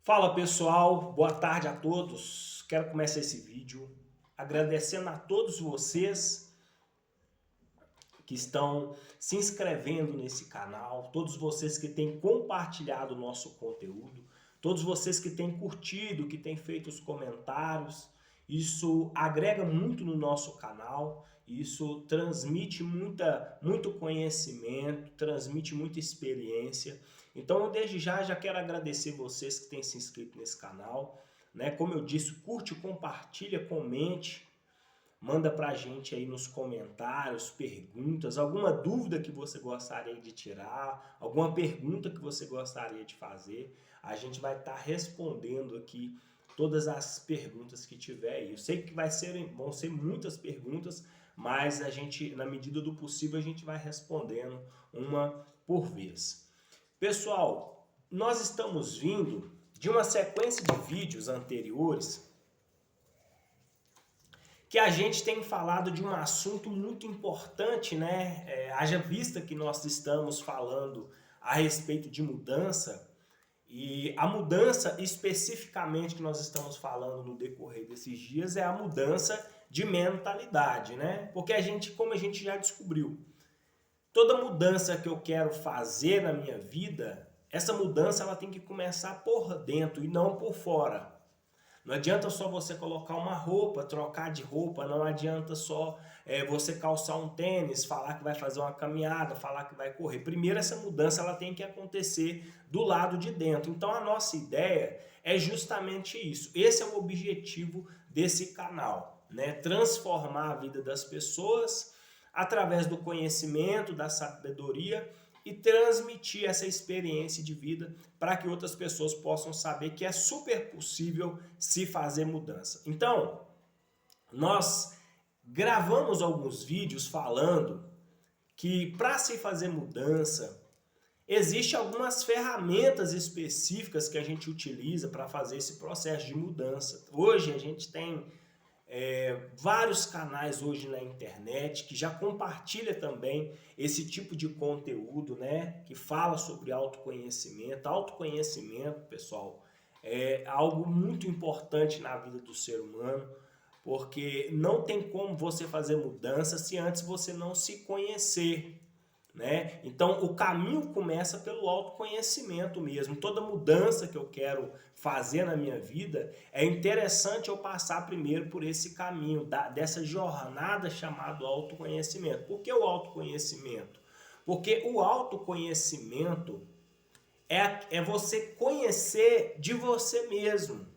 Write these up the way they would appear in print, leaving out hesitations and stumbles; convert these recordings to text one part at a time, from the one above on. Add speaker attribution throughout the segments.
Speaker 1: Fala pessoal, boa tarde a todos. Quero começar esse vídeo agradecendo a todos vocês que estão se inscrevendo nesse canal, todos vocês que têm compartilhado o nosso conteúdo, todos vocês que têm curtido, que têm feito os comentários. Isso agrega muito no nosso canal, isso transmite muito conhecimento, transmite muita experiência. Então, eu desde já quero agradecer vocês que têm se inscrito nesse canal, né? Como eu disse, curte, compartilha, comente, manda pra gente aí nos comentários, perguntas, alguma dúvida que você gostaria de tirar, alguma pergunta que você gostaria de fazer. A gente vai estar respondendo aqui todas as perguntas que tiver aí. Eu sei que vão ser muitas perguntas, mas a gente, na medida do possível, a gente vai respondendo uma por vez. Pessoal, nós estamos vindo de uma sequência de vídeos anteriores que a gente tem falado de um assunto muito importante, né? Haja vista que nós estamos falando a respeito de mudança, e a mudança especificamente que nós estamos falando no decorrer desses dias é a mudança de mentalidade, né? Porque como a gente já descobriu, toda mudança que eu quero fazer na minha vida, essa mudança ela tem que começar por dentro e não por fora. Não adianta só você colocar uma roupa, trocar de roupa, não adianta só você calçar um tênis, falar que vai fazer uma caminhada, falar que vai correr. Primeiro, essa mudança ela tem que acontecer do lado de dentro. Então, a nossa ideia é justamente isso. Esse é o objetivo desse canal, né? Transformar a vida das pessoas através do conhecimento, da sabedoria, e transmitir essa experiência de vida para que outras pessoas possam saber que é super possível se fazer mudança. Então, nós gravamos alguns vídeos falando que para se fazer mudança, existem algumas ferramentas específicas que a gente utiliza para fazer esse processo de mudança. Hoje a gente tem vários canais hoje na internet que já compartilha também esse tipo de conteúdo, né? Que fala sobre autoconhecimento. Autoconhecimento, pessoal, é algo muito importante na vida do ser humano, porque não tem como você fazer mudança se antes você não se conhecer, né? Então o caminho começa pelo autoconhecimento mesmo. Toda mudança que eu quero fazer na minha vida, é interessante eu passar primeiro por esse caminho, dessa jornada chamada autoconhecimento. Por que o autoconhecimento? Porque o autoconhecimento é você conhecer de você mesmo.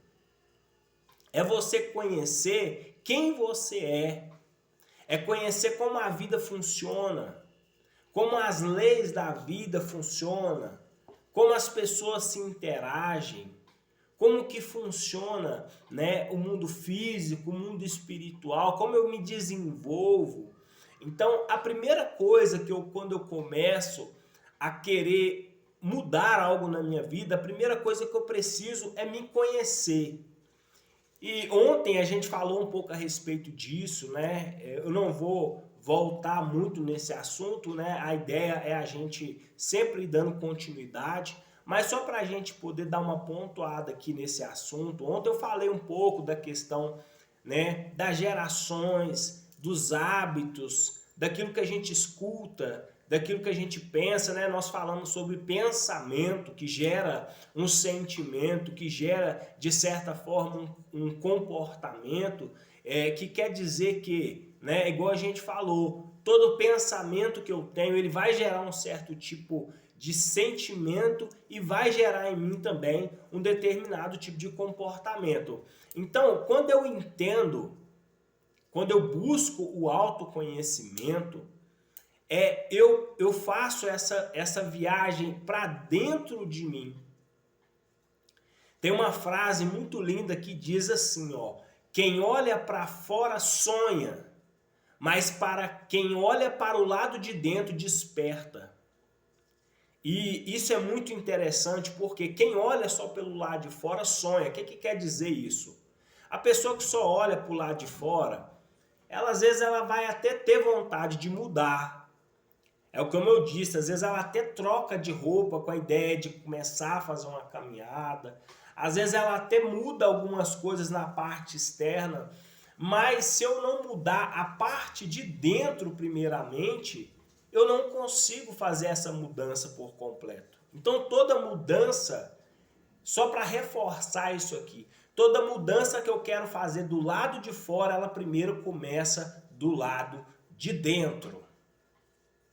Speaker 1: É você conhecer quem você é conhecer como a vida funciona, como as leis da vida funcionam, como as pessoas se interagem, como que funciona, né, o mundo físico, o mundo espiritual, como eu me desenvolvo. Então, a primeira coisa quando eu começo a querer mudar algo na minha vida, a primeira coisa que eu preciso é me conhecer. E ontem a gente falou um pouco a respeito disso, né? Eu não vou voltar muito nesse assunto, né? A ideia é a gente sempre dando continuidade, mas só para a gente poder dar uma pontuada aqui nesse assunto. Ontem eu falei um pouco da questão, né, das gerações, dos hábitos, daquilo que a gente escuta, daquilo que a gente pensa, né? Nós falamos sobre pensamento, que gera um sentimento, que gera, de certa forma, um comportamento, que quer dizer que, né, igual a gente falou, todo pensamento que eu tenho, ele vai gerar um certo tipo de sentimento e vai gerar em mim também um determinado tipo de comportamento. Então, quando eu entendo, quando eu busco o autoconhecimento, eu faço essa viagem para dentro de mim. Tem uma frase muito linda que diz assim, ó: quem olha para fora sonha, mas para quem olha para o lado de dentro desperta. E isso é muito interessante, porque quem olha só pelo lado de fora sonha. O que quer dizer isso? A pessoa que só olha para o lado de fora, às vezes ela vai até ter vontade de mudar. É como eu disse, às vezes ela até troca de roupa com a ideia de começar a fazer uma caminhada, às vezes ela até muda algumas coisas na parte externa, mas se eu não mudar a parte de dentro primeiramente, eu não consigo fazer essa mudança por completo. Então toda mudança, só para reforçar isso aqui, toda mudança que eu quero fazer do lado de fora, ela primeiro começa do lado de dentro.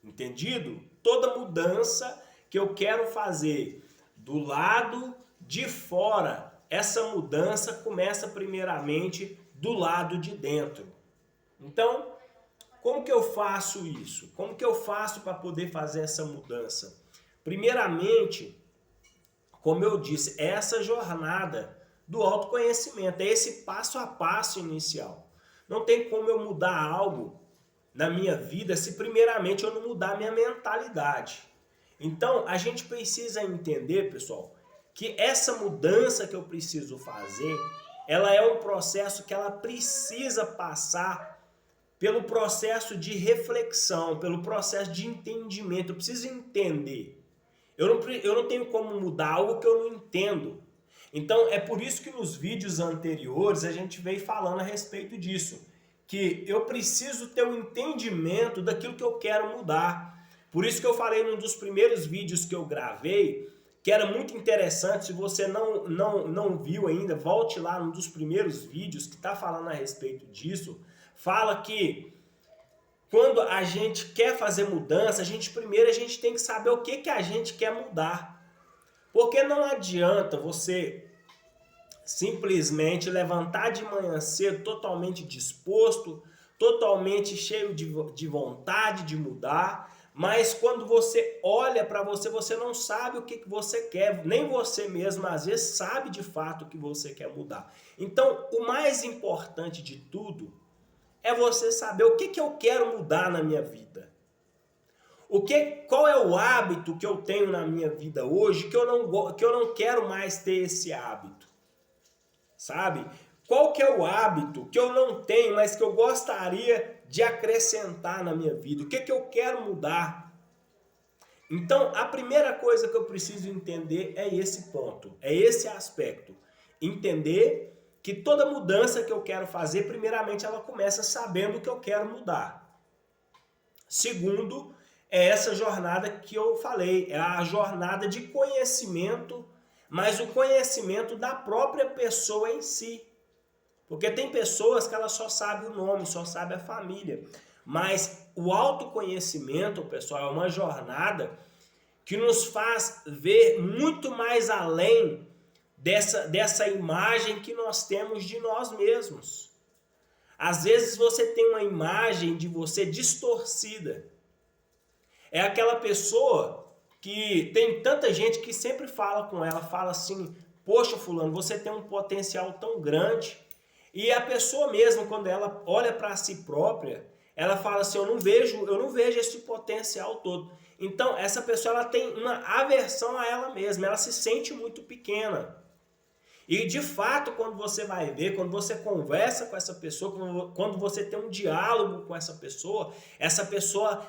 Speaker 1: Entendido? Toda mudança que eu quero fazer do lado de fora, essa mudança começa primeiramente do lado de dentro. Então, como que eu faço isso? Como que eu faço para poder fazer essa mudança? Primeiramente, como eu disse, é essa jornada do autoconhecimento, é esse passo a passo inicial. Não tem como eu mudar algo na minha vida se primeiramente eu não mudar a minha mentalidade. Então, a gente precisa entender, pessoal, que essa mudança que eu preciso fazer, ela é um processo que ela precisa passar pelo processo de reflexão, pelo processo de entendimento. Eu preciso entender. Eu não tenho como mudar algo que eu não entendo. Então, é por isso que nos vídeos anteriores a gente veio falando a respeito disso. Que eu preciso ter um entendimento daquilo que eu quero mudar. Por isso que eu falei num dos primeiros vídeos que eu gravei, que era muito interessante. Se você não viu ainda, volte lá num dos primeiros vídeos que está falando a respeito disso. Fala que quando a gente quer fazer mudança, primeiro a gente tem que saber o que a gente quer mudar. Porque não adianta você simplesmente levantar de manhã cedo totalmente disposto, totalmente cheio de vontade de mudar, mas quando você olha para você, você não sabe o que você quer, nem você mesmo às vezes sabe de fato o que você quer mudar. Então, o mais importante de tudo é você saber o que eu quero mudar na minha vida. Qual é o hábito que eu tenho na minha vida hoje que eu não quero mais ter esse hábito? Sabe? Qual que é o hábito que eu não tenho, mas que eu gostaria de acrescentar na minha vida? O que eu quero mudar? Então, a primeira coisa que eu preciso entender é esse ponto, é esse aspecto. Entender que toda mudança que eu quero fazer, primeiramente ela começa sabendo o que eu quero mudar. Segundo, é essa jornada que eu falei, é a jornada de conhecimento, mas o conhecimento da própria pessoa em si. Porque tem pessoas que elas só sabem o nome, só sabem a família. Mas o autoconhecimento, pessoal, é uma jornada que nos faz ver muito mais além dessa imagem que nós temos de nós mesmos. Às vezes você tem uma imagem de você distorcida. É aquela pessoa que tem tanta gente que sempre fala com ela, fala assim, poxa fulano, você tem um potencial tão grande. E a pessoa mesmo, quando ela olha para si própria, ela fala assim, eu não vejo esse potencial todo. Então, essa pessoa ela tem uma aversão a ela mesma, ela se sente muito pequena. E de fato, quando você vai ver, quando você conversa com essa pessoa, quando você tem um diálogo com essa pessoa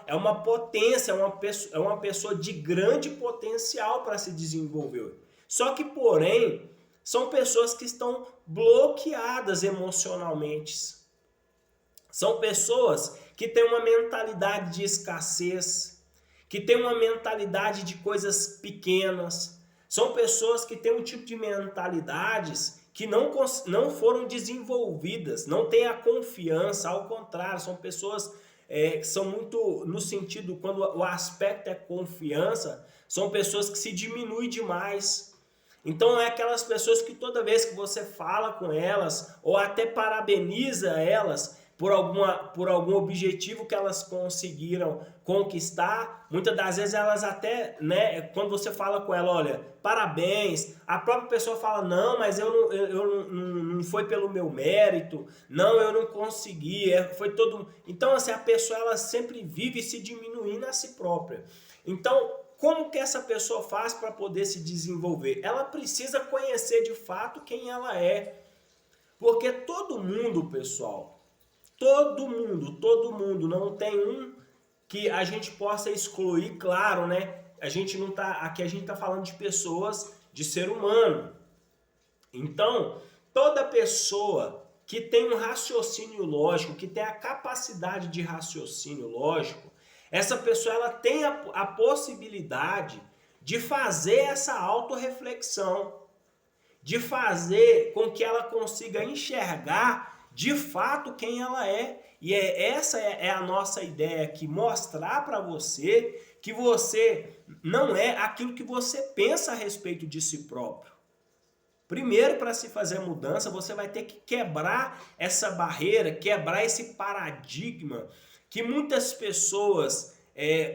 Speaker 1: é uma potência, é uma pessoa de grande potencial para se desenvolver. Só que, porém, são pessoas que estão bloqueadas emocionalmente. São pessoas que têm uma mentalidade de escassez, que têm uma mentalidade de coisas pequenas. São pessoas que têm um tipo de mentalidades que não foram desenvolvidas, não têm a confiança, ao contrário, são pessoas que são muito no sentido, quando o aspecto é confiança, são pessoas que se diminuem demais. Então é aquelas pessoas que toda vez que você fala com elas, ou até parabeniza elas por algum objetivo que elas conseguiram conquistar, muitas das vezes elas até, né, quando você fala com ela, olha, parabéns, a própria pessoa fala, não, mas não foi pelo meu mérito, não, eu não consegui, foi todo... Então, assim, a pessoa, ela sempre vive se diminuindo a si própria. Então, como que essa pessoa faz para poder se desenvolver? Ela precisa conhecer de fato quem ela é. Porque todo mundo, pessoal, todo mundo, não tem um que a gente possa excluir, claro, né? Aqui a gente tá falando de pessoas, de ser humano. Então, toda pessoa que tem um raciocínio lógico, que tem a capacidade de raciocínio lógico, essa pessoa ela tem a possibilidade de fazer essa autorreflexão, de fazer com que ela consiga enxergar de fato quem ela é. E essa é a nossa ideia aqui, mostrar para você que você não é aquilo que você pensa a respeito de si próprio. Primeiro, para se fazer mudança, você vai ter que quebrar essa barreira, quebrar esse paradigma que muitas pessoas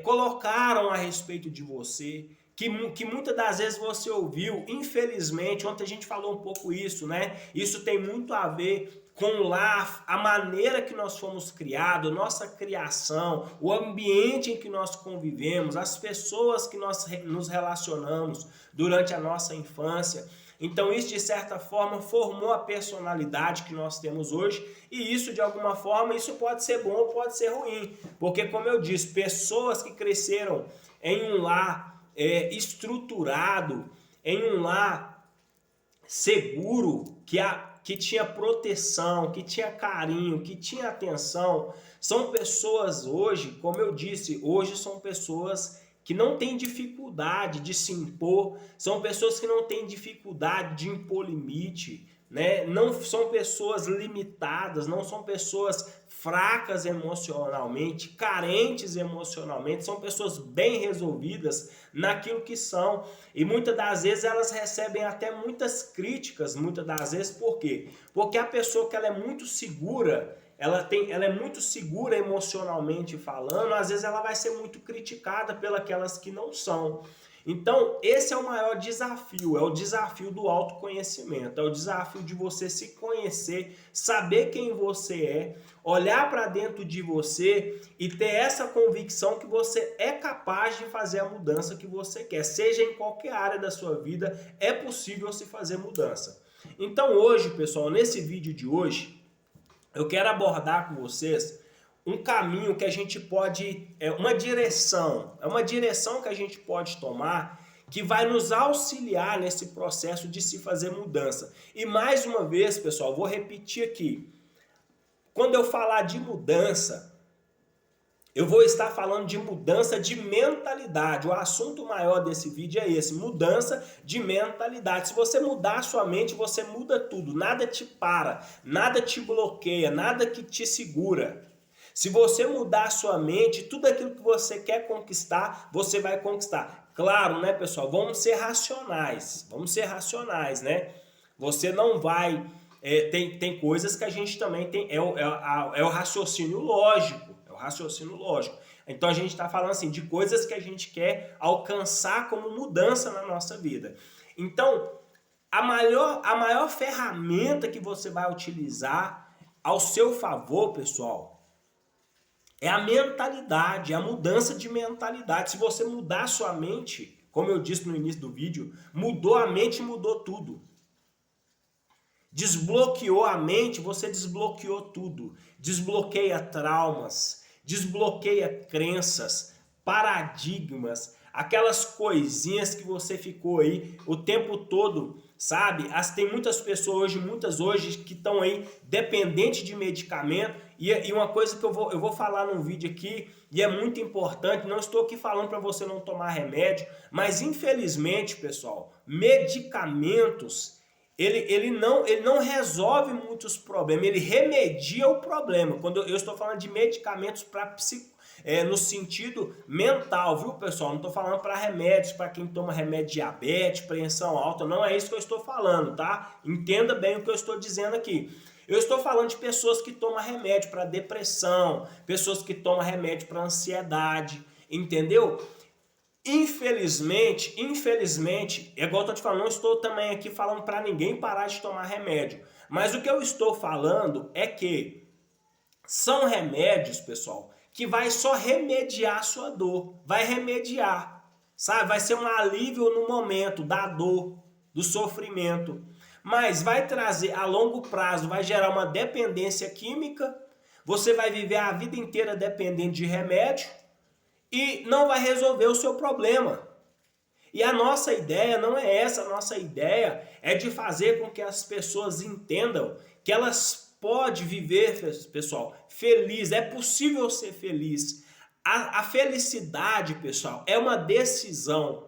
Speaker 1: colocaram a respeito de você, que muitas das vezes você ouviu, infelizmente. Ontem a gente falou um pouco isso, né? Isso tem muito a ver com lá a maneira que nós fomos criados, nossa criação, o ambiente em que nós convivemos, as pessoas que nós nos relacionamos durante a nossa infância. Então isso de certa forma formou a personalidade que nós temos hoje, e isso de alguma forma isso pode ser bom ou pode ser ruim, porque como eu disse, pessoas que cresceram em um lar estruturado, em um lar seguro, que tinha proteção, que tinha carinho, que tinha atenção, são pessoas hoje, como eu disse, hoje são pessoas que não têm dificuldade de se impor, são pessoas que não têm dificuldade de impor limite, né? Não são pessoas limitadas, não são pessoas fracas emocionalmente, carentes emocionalmente, são pessoas bem resolvidas naquilo que são. E muitas das vezes elas recebem até muitas críticas, muitas das vezes, por quê? Porque a pessoa que ela é muito segura, ela é muito segura emocionalmente falando, às vezes ela vai ser muito criticada pelas que não são. Então, esse é o maior desafio, é o desafio do autoconhecimento, é o desafio de você se conhecer, saber quem você é, olhar para dentro de você e ter essa convicção que você é capaz de fazer a mudança que você quer. Seja em qualquer área da sua vida, é possível se fazer mudança. Então hoje, pessoal, nesse vídeo de hoje, eu quero abordar com vocês um caminho que a gente pode, uma direção que a gente pode tomar que vai nos auxiliar nesse processo de se fazer mudança. E mais uma vez, pessoal, vou repetir aqui. Quando eu falar de mudança, eu vou estar falando de mudança de mentalidade. O assunto maior desse vídeo é esse, mudança de mentalidade. Se você mudar a sua mente, você muda tudo. Nada te para, nada te bloqueia, nada que te segura. Se você mudar a sua mente, tudo aquilo que você quer conquistar, você vai conquistar. Claro, né, pessoal? Vamos ser racionais, né? Você não vai... tem coisas que a gente também tem... É o raciocínio lógico. Raciocínio lógico. Então a gente está falando assim de coisas que a gente quer alcançar como mudança na nossa vida. Então, a maior ferramenta que você vai utilizar ao seu favor, pessoal, é a mentalidade, a mudança de mentalidade. Se você mudar a sua mente, como eu disse no início do vídeo, mudou a mente, mudou tudo. Desbloqueou a mente, você desbloqueou tudo. Desbloqueia traumas, desbloqueia crenças, paradigmas, aquelas coisinhas que você ficou aí o tempo todo, sabe? Tem muitas pessoas hoje que estão aí dependentes de medicamento, e uma coisa que eu vou falar num vídeo aqui, e é muito importante, não estou aqui falando para você não tomar remédio, mas infelizmente, pessoal, medicamentos... Ele não resolve muitos problemas, ele remedia o problema. Quando eu estou falando de medicamentos para no sentido mental, viu, pessoal? Não estou falando para remédios, para quem toma remédio de diabetes, pressão alta, não é isso que eu estou falando, tá? Entenda bem o que eu estou dizendo aqui. Eu estou falando de pessoas que tomam remédio para depressão, pessoas que tomam remédio para ansiedade, entendeu? Infelizmente, é igual eu tô te falando, não estou também aqui falando para ninguém parar de tomar remédio. Mas o que eu estou falando é que são remédios, pessoal, que vai só remediar a sua dor. Vai remediar, sabe? Vai ser um alívio no momento da dor, do sofrimento. Mas vai trazer a longo prazo, vai gerar uma dependência química. Você vai viver a vida inteira dependendo de remédio. E não vai resolver o seu problema. E a nossa ideia não é essa, a nossa ideia é de fazer com que as pessoas entendam que elas podem viver, pessoal, feliz, é possível ser feliz. A felicidade, pessoal, é uma decisão.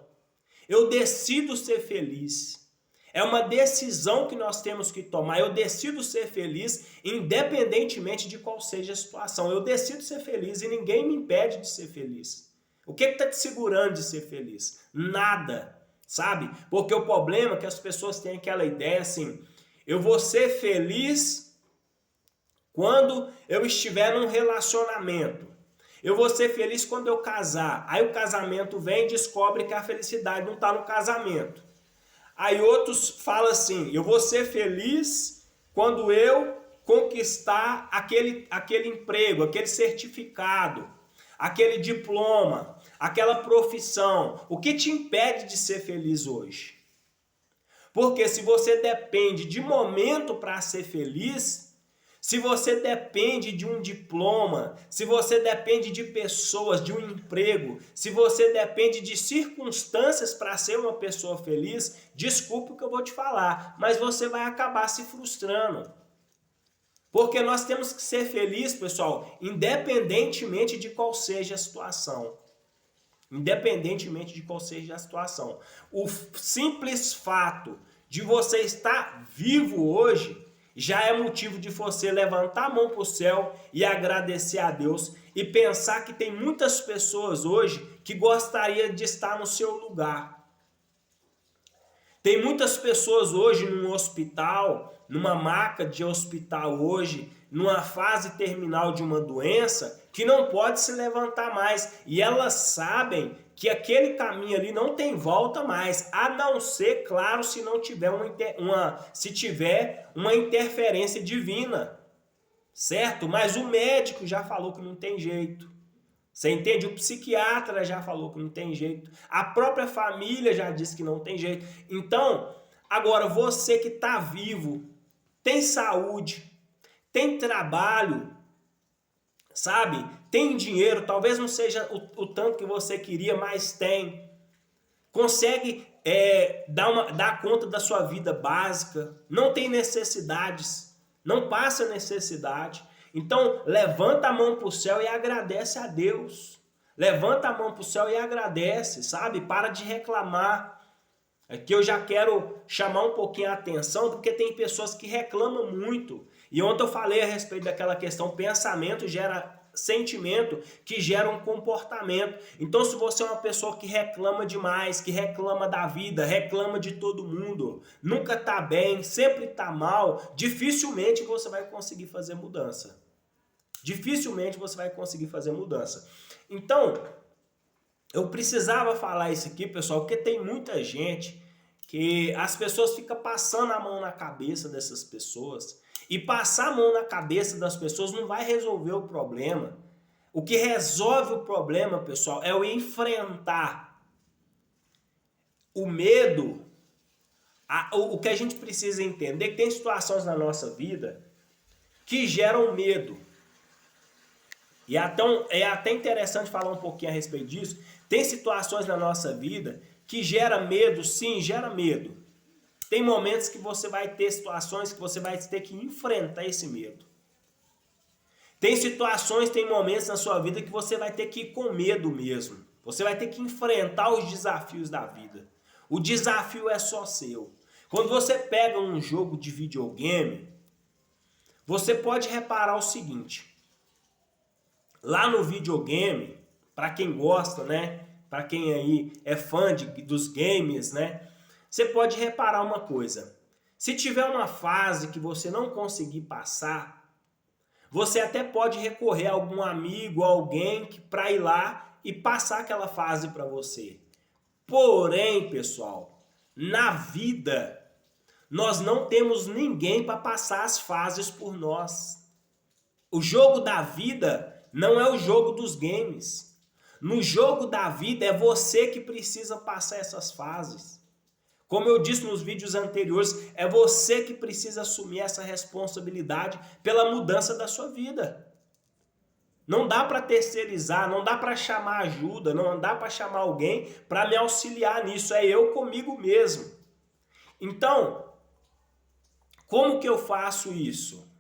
Speaker 1: Eu decido ser feliz. É uma decisão que nós temos que tomar. Eu decido ser feliz independentemente de qual seja a situação. Eu decido ser feliz e ninguém me impede de ser feliz. O que está te segurando de ser feliz? Nada, sabe? Porque o problema é que as pessoas têm aquela ideia assim, eu vou ser feliz quando eu estiver num relacionamento. Eu vou ser feliz quando eu casar. Aí o casamento vem e descobre que a felicidade não está no casamento. Aí outros falam assim, eu vou ser feliz quando eu conquistar aquele emprego, aquele certificado, aquele diploma, aquela profissão. O que te impede de ser feliz hoje? Porque se você depende de momento para ser feliz, se você depende de um diploma, se você depende de pessoas, de um emprego, se você depende de circunstâncias para ser uma pessoa feliz, desculpe o que eu vou te falar, mas você vai acabar se frustrando. Porque nós temos que ser felizes, pessoal, independentemente de qual seja a situação. Independentemente de qual seja a situação. O simples fato de você estar vivo hoje já é motivo de você levantar a mão para o céu e agradecer a Deus e pensar que tem muitas pessoas hoje que gostariam de estar no seu lugar. Tem muitas pessoas hoje num hospital, numa maca de hospital hoje, numa fase terminal de uma doença, que não pode se levantar mais. E elas sabem que aquele caminho ali não tem volta mais, a não ser, claro, se não tiver se tiver uma interferência divina, certo? Mas o médico já falou que não tem jeito. Você entende? O psiquiatra já falou que não tem jeito. A própria família já disse que não tem jeito. Então, agora você que está vivo, tem saúde, tem trabalho, sabe? Tem dinheiro, talvez não seja o tanto que você queria, mas tem. Consegue dar conta da sua vida básica, não tem necessidades, não passa necessidade. Então, levanta a mão para o céu e agradece a Deus. Levanta a mão para o céu e agradece, sabe? Para de reclamar. Aqui eu já quero chamar um pouquinho a atenção, porque tem pessoas que reclamam muito. E ontem eu falei a respeito daquela questão, pensamento gera sentimento, que gera um comportamento. Então, se você é uma pessoa que reclama demais, que reclama da vida, reclama de todo mundo, nunca tá bem, sempre tá mal, dificilmente você vai conseguir fazer mudança. Dificilmente você vai conseguir fazer mudança. Então, eu precisava falar isso aqui, pessoal, porque tem muita gente que as pessoas ficam passando a mão na cabeça dessas pessoas. E passar a mão na cabeça das pessoas não vai resolver o problema. O que resolve o problema, pessoal, é o enfrentar. O medo, o que a gente precisa entender, que tem situações na nossa vida que geram medo. E é até interessante falar um pouquinho a respeito disso. Tem situações na nossa vida que gera medo, sim, gera medo. Tem momentos que você vai ter situações que você vai ter que enfrentar esse medo. Tem situações, tem momentos na sua vida que você vai ter que ir com medo mesmo. Você vai ter que enfrentar os desafios da vida. O desafio é só seu. Quando você pega um jogo de videogame, você pode reparar o seguinte. Lá no videogame, para quem gosta, né? Para quem aí é fã dos games, né? Você pode reparar uma coisa. Se tiver uma fase que você não conseguir passar, você até pode recorrer a algum amigo, alguém para ir lá e passar aquela fase para você. Porém, pessoal, na vida, nós não temos ninguém para passar as fases por nós. O jogo da vida não é o jogo dos games. No jogo da vida é você que precisa passar essas fases. Como eu disse nos vídeos anteriores, é você que precisa assumir essa responsabilidade pela mudança da sua vida. Não dá para terceirizar, não dá para chamar ajuda, não dá para chamar alguém para me auxiliar nisso, é eu comigo mesmo. Então, como que eu faço isso?